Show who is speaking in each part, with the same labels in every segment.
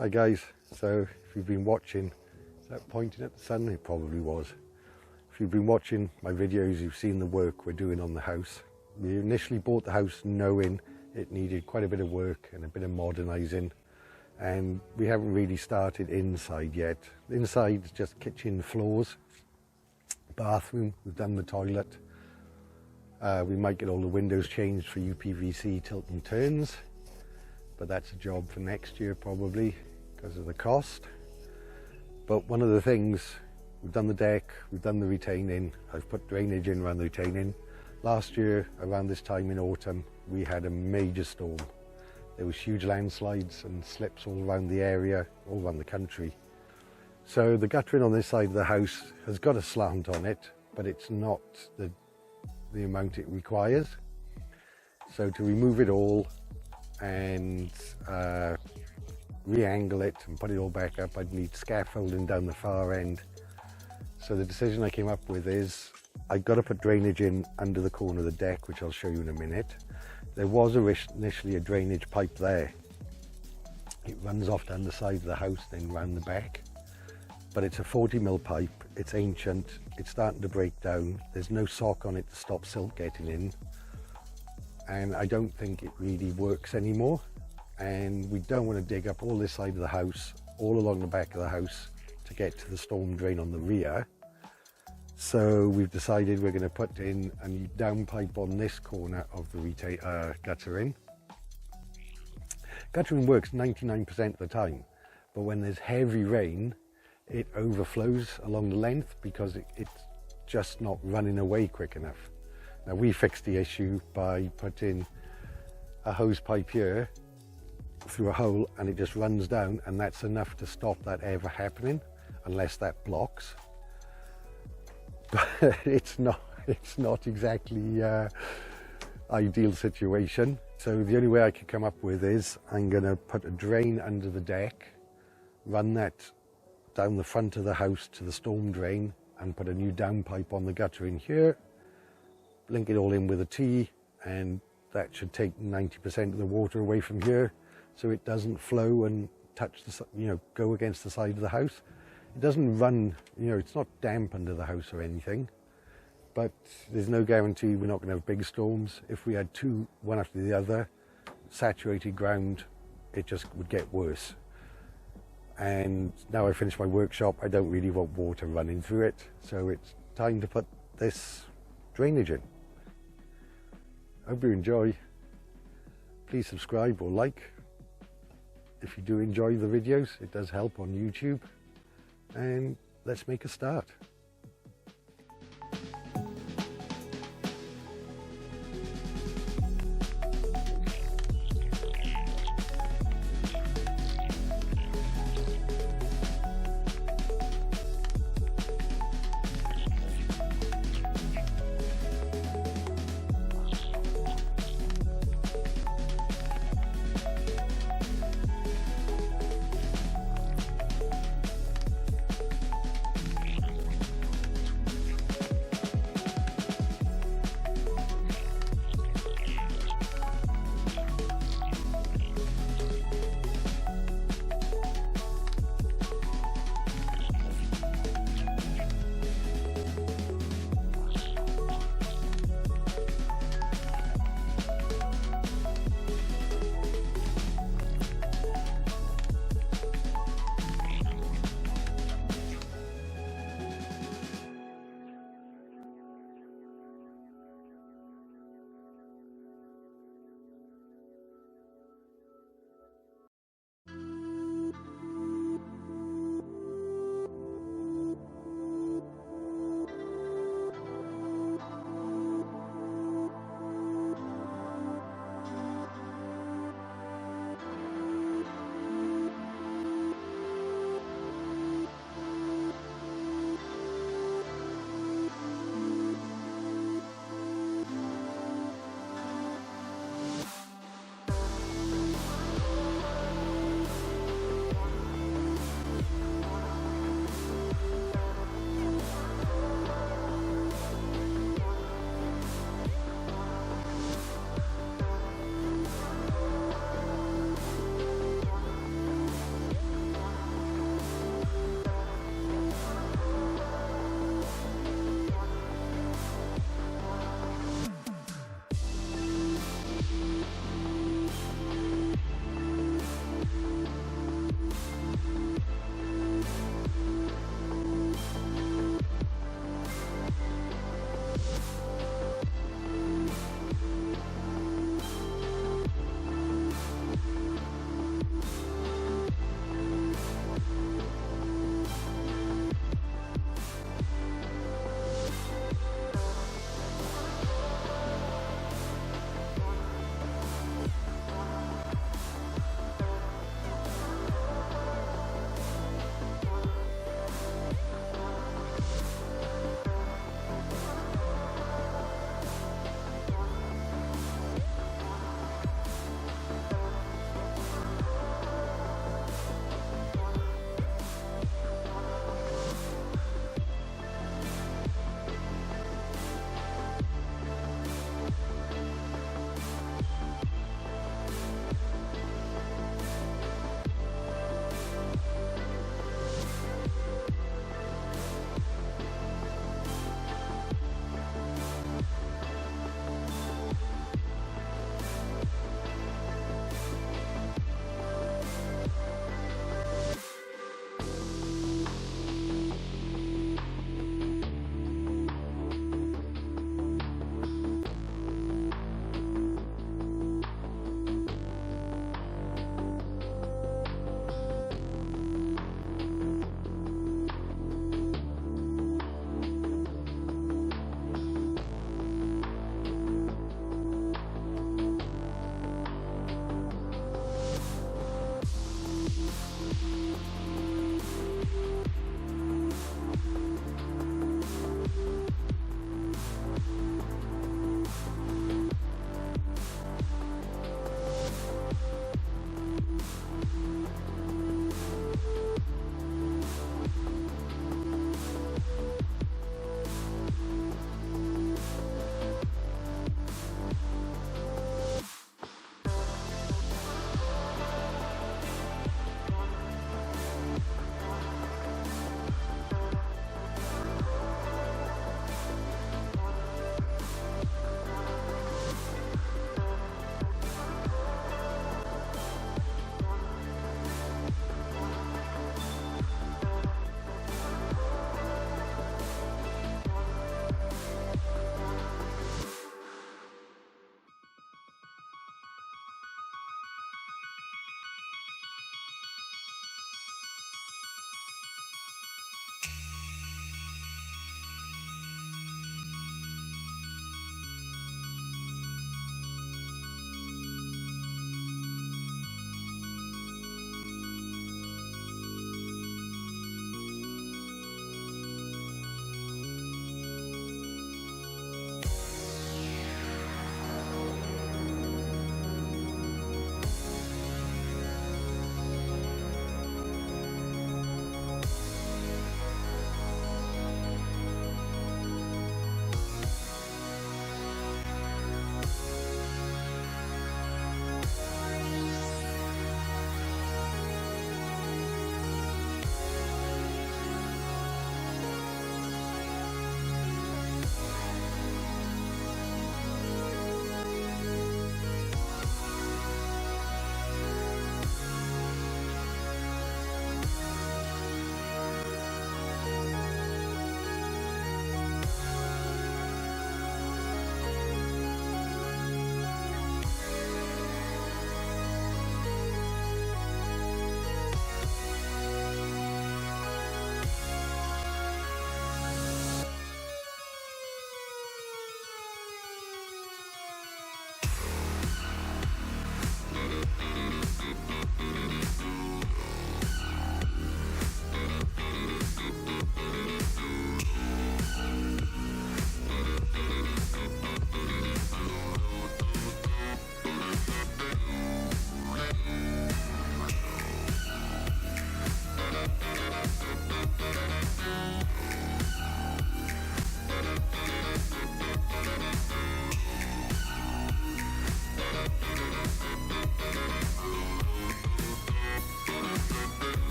Speaker 1: Hi guys, so if you've been watching, is that pointing at the sun? It probably was. If you've been watching my videos, you've seen the work we're doing on the house. We initially bought the house knowing it needed quite a bit of work and a bit of modernising, and we haven't really started inside yet. Inside is just kitchen floors, bathroom, we've done the toilet. We might get all the windows changed for UPVC tilt and turns, but that's a job for next year probably because of the cost. But one of the things, we've done the deck, we've done the retaining, I've put drainage in around the retaining. Last year around this time in autumn we had a major storm. There was huge landslides and slips all around the area, all around the country. So the guttering on this side of the house has got a slant on it, but it's not the amount it requires. So to remove it all and re-angle it and put it all back up, I'd need scaffolding down the far end. So the decision I came up with is I've got to put drainage in under the corner of the deck, which I'll show you in a minute. There was initially a drainage pipe there. It runs off down the side of the house, then round the back. But it's a 40mm pipe, it's ancient, it's starting to break down. There's no sock on it to stop silt getting in. And I don't think it really works anymore. And we don't want to dig up all this side of the house, all along the back of the house to get to the storm drain on the rear. So we've decided we're going to put in a new downpipe on this corner of the guttering. Guttering works 99% of the time, but when there's heavy rain, it overflows along the length because it's just not running away quick enough. Now we fixed the issue by putting a hose pipe here through a hole, and it just runs down, and that's enough to stop that ever happening unless that blocks. But it's not exactly ideal situation. So the only way I could come up with is I'm going to put a drain under the deck, run that down the front of the house to the storm drain, and put a new downpipe on the gutter in here, link it all in with a T, and that should take 90% of the water away from here, so it doesn't flow and touch the, go against the side of the house. It doesn't run, it's not damp under the house or anything, but there's no guarantee we're not going to have big storms. If we had two, one after the other, saturated ground, it just would get worse. And now I finished my workshop, I don't really want water running through it, so it's time to put this drainage in. Hope you enjoy. Please subscribe or like if you do enjoy the videos. It does help on YouTube. And let's make a start.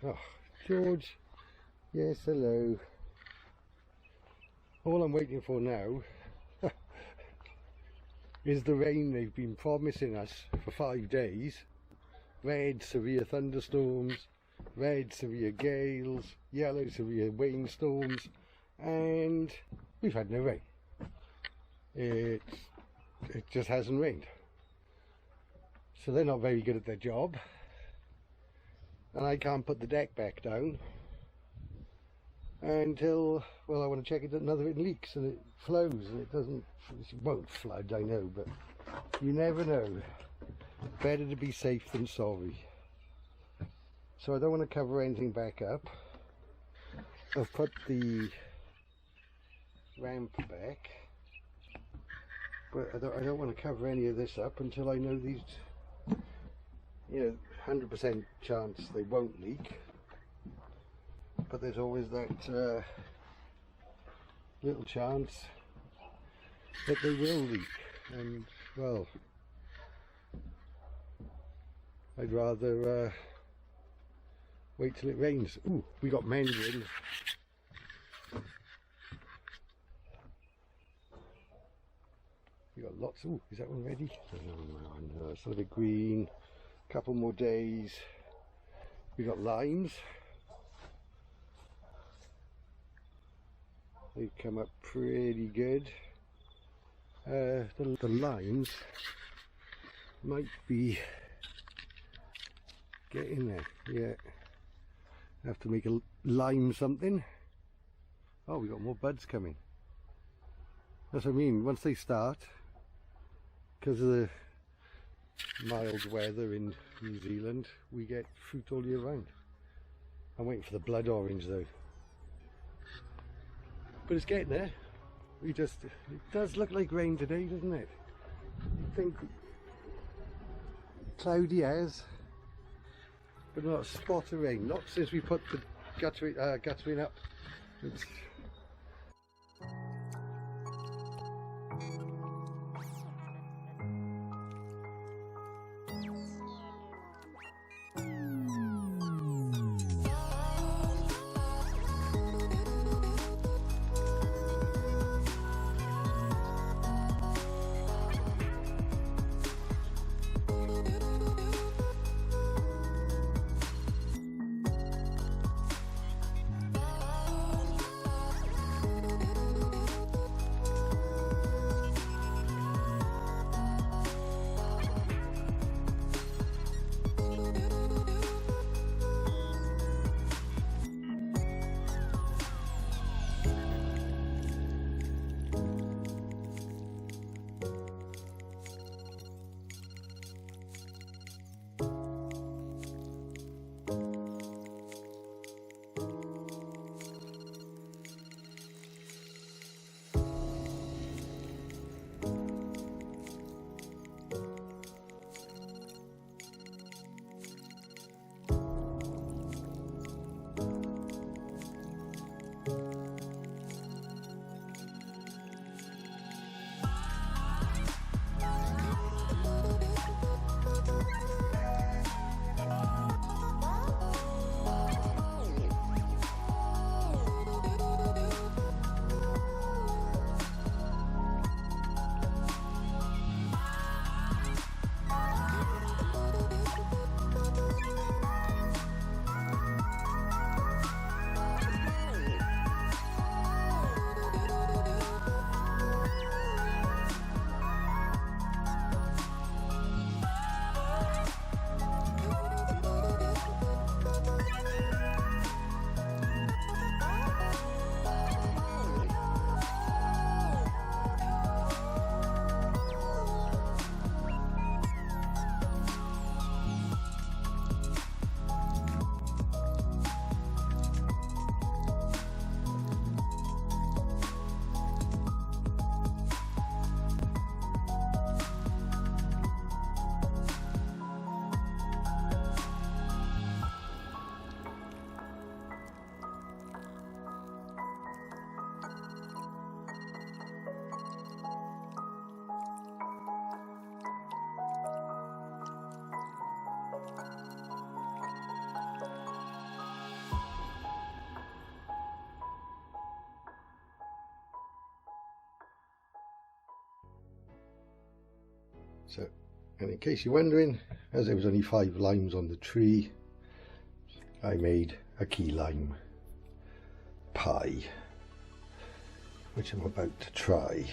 Speaker 1: Oh, George. Yes, hello. All I'm waiting for now is the rain they've been promising us for 5 days. Red severe thunderstorms, red severe gales, yellow severe rainstorms, and we've had no rain. It just hasn't rained. So they're not very good at their job, and I can't put the deck back down until, well, I want to check it another it leaks and it flows, and it won't flood, I know, but you never know. Better to be safe than sorry. So I don't want to cover anything back up. I've put the ramp back, but I don't want to cover any of this up until I know these, 100% chance they won't leak. But there's always that little chance that they will leak, and well, I'd rather wait till it rains. Ooh, we got mandarin. We got lots. Ooh, is that one ready? No, it's a little bit green. Couple more days. We got limes. They come up pretty good. The limes might be getting there. Yeah, have to make a lime something. Oh, we got more buds coming. That's what I mean. Once they start, because of the mild weather in New Zealand, we get fruit all year round. I'm waiting for the blood orange though. But it's getting there. It does look like rain today, doesn't it? I think cloudy as, but not a spot of rain. Not since we put the guttering up. So, and in case you're wondering, as there was only 5 limes on the tree, I made a key lime pie, which I'm about to try.